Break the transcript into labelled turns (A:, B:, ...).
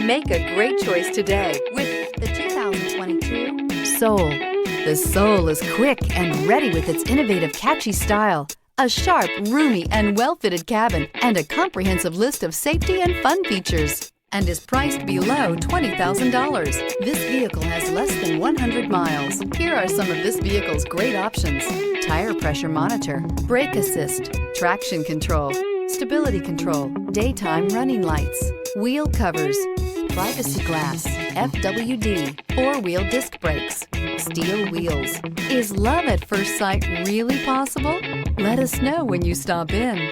A: Make a great choice today with the 2022 Soul. The Soul is quick and ready with its innovative, catchy style, a sharp, roomy, and well-fitted cabin, and a comprehensive list of safety and fun features, and is priced below $20,000. This vehicle has less than 100 miles. Here are some of this vehicle's great options: tire pressure monitor, brake assist, traction control, stability control, daytime running lights, wheel covers, privacy glass, FWD, four-wheel disc brakes, steel wheels. Is love at first sight really possible? Let us know when you stop in.